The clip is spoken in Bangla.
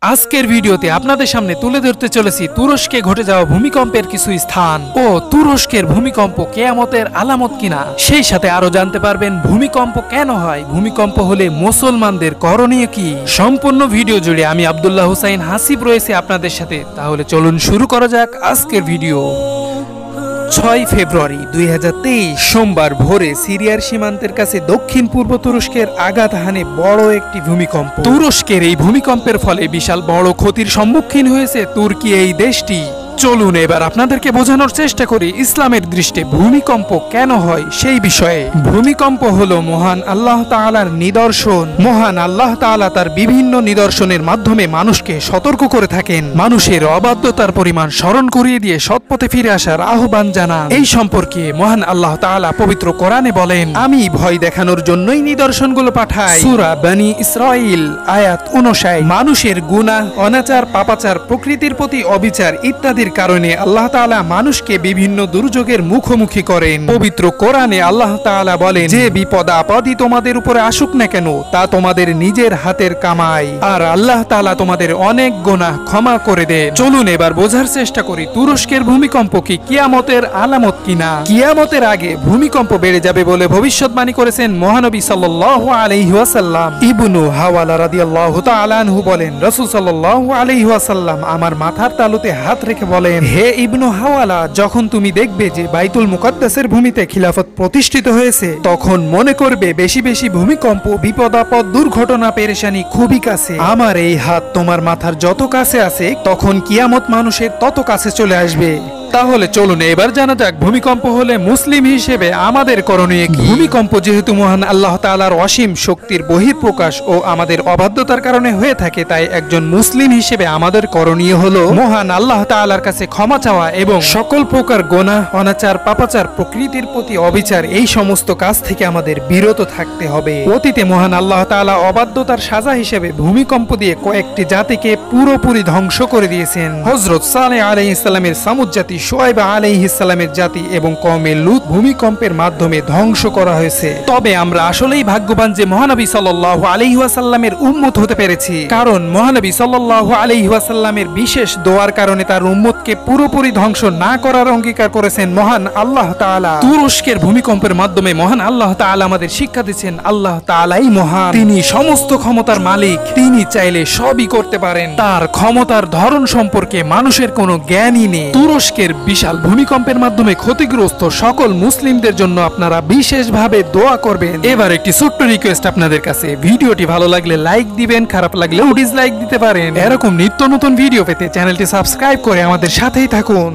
আজকের ভিডিওতে আপনাদের সামনে তুলে ধরতে চলেছি তুরস্কে ঘটে যাওয়া ভূমিকম্পের কিছু স্থান ও তুরস্কের ভূমিকম্প কিয়ামতের আলামত কিনা। সেই সাথে আরো জানতে পারবেন ভূমিকম্প কেন হয়, ভূমিকম্প হলে মুসলমানদের করণীয় কি। সম্পূর্ণ ভিডিও জুড়ে আমি আব্দুল্লাহ হুসাইন হাসিব রয়েছে আপনাদের সাথে। তাহলে চলুন শুরু করা যাক আজকের ভিডিও। 6 ফেব্রুয়ারি 2023 সোমবার ভোরে সিরিয়ার সীমান্তের কাছে দক্ষিণ পূর্ব তুরস্কের আঘাত হানে বড় একটি ভূমিকম্প। তুরস্কের এই ভূমিকম্পের ফলে বিশাল বড় ক্ষতির সম্মুখীন হয়েছে তুর্কি এই দেশটি। চলুন এবার আপনাদেরকে বোঝানোর চেষ্টা করি ইসলামের দৃষ্টিতে ভূমিকম্প কেন হয় সেই বিষয়ে। ভূমিকম্প হলো মহান আল্লাহ তাআলার নিদর্শন। মহান আল্লাহ তাআলা তার বিভিন্ন নিদর্শনের মাধ্যমে মানুষকে সতর্ক করে থাকেন, মানুষের অবাধ্যতার পরিমাণ স্মরণ করিয়ে দিয়ে সৎপথে ফিরে আসার আহ্বান জানান। এই সম্পর্কে মহান আল্লাহ তাআলা পবিত্র কোরআনে বলেন, আমি ভয় দেখানোর জন্যই নিদর্শনগুলো পাঠাই। সূরা বনী ইসরাঈল আয়াত 59। মানুষের গুনাহ, অনাচার, পাপাচার, প্রকৃতির প্রতি অবিচার ইত্যাদির কারণে আল্লাহ তাআলা মানুষকে বিভিন্ন দুর্যোগের মুখোমুখি করেন। পবিত্র কোরআনে আল্লাহ তাআলা বলেন, যে বিপদ আপদই তোমাদের উপরে আসুক না কেন তা তোমাদের নিজের হাতের কামাই, আর আল্লাহ তাআলা তোমাদের অনেক গুনাহ ক্ষমা করে দেন। চলুন এবার বোঝার চেষ্টা করি তুরস্কের ভূমিকম্প কি কিয়ামতের আলামত কিনা। কিয়ামতের আগে ভূমিকম্প বেড়ে যাবে বলে ভবিষ্যৎবাণী করেছেন মহানবী সাল্লাল্লাহু আলাইহি ওয়াসাল্লাম। ইবনু হাওয়ালা রাদিয়াল্লাহু তাআলা আনহু বলেন, রাসূল সাল্লাল্লাহু আলাইহি ওয়াসাল্লাম আমার মাথার তালুতে হাত রেখে বলেন, হে ইবনু হাওয়ালা, যখন তুমি দেখবে যে বাইতুল মুকাদ্দাসের ভূমিতে খিলাফত প্রতিষ্ঠিত হয়েছে, তখন মনে করবে বেশি বেশি ভূমিকম্প, বিপদ আপদ, দুর্ঘটনা, পেরেশানি খুবই কাছে। আমার এই হাত তোমার মাথার যত কাছে আছে, তখন কিয়ামত মানুষের তত কাছে চলে আসবে। তাহলে চলুন এবার জানা যাক ভূমিকম্প হলে মুসলিম হিসেবে আমাদের করণীয় কি। ভূমিকম্প যেহেতু মহান আল্লাহ তাআলার অসীম শক্তির বহিঃপ্রকাশ ও আমাদের অবাধ্যতার কারণে হয়ে থাকে, তাই একজন মুসলিম হিসেবে আমাদের করণীয় হলো মহান আল্লাহ তাআলার কাছে ক্ষমা চাওয়া এবং সকল প্রকার গুনাহ, অনাচার, পাপাচার, প্রকৃতির প্রতি অবিচার এই সমস্ত কাজ থেকে আমাদের বিরত থাকতে হবে। অতীতে মহান আল্লাহ তাআলা অবাধ্যতার সাজা হিসেবে ভূমিকম্প দিয়ে কয়েকটি জাতিকে পুরোপুরি ধ্বংস করে দিয়েছেন। হযরত সালেহ আলাইহিস সালামের সামুদ জাতি, শুআয়ব আলাইহিস সালামের জাতি এবং কওমে লূত ভূমিকম্পের মাধ্যমে ধ্বংস করা হয়েছে। তবে আমরা আসলেই ভাগ্যবান যে মহানবী সাল্লাল্লাহু আলাইহি ওয়াসাল্লামের উম্মত হতে পেরেছি, কারণ মহানবী সাল্লাল্লাহু আলাইহি ওয়াসাল্লামের বিশেষ দোয়ার কারণে তার উম্মতকে পুরোপুরি ধ্বংস না করার অঙ্গীকার করেছেন মহান আল্লাহ তাআলা। তুরস্কের ভূমিকম্পের মাধ্যমে মহান আল্লাহ তাআলা আমাদের শিক্ষা দিচ্ছেন আল্লাহ তাআলাই মহান, তিনি সমস্ত ক্ষমতার মালিক, তিনি চাইলে সবই করতে পারেন। তার ক্ষমতার ধরন সম্পর্কে মানুষের কোনো জ্ঞানই নেই। তুরস্কের বিশাল ভূমিকম্পের মাধ্যমে ক্ষতিগ্রস্ত সকল মুসলিমদের জন্য আপনারা বিশেষভাবে দোয়া করবেন। এবার একটি ছোট্ট রিকোয়েস্ট আপনাদের কাছে, ভিডিওটি ভালো লাগলে লাইক দিবেন, খারাপ লাগলেও ডিসলাইক দিতে পারেন। এরকম নিত্য নতুন ভিডিও পেতে চ্যানেলটি সাবস্ক্রাইব করে আমাদের সাথেই থাকুন।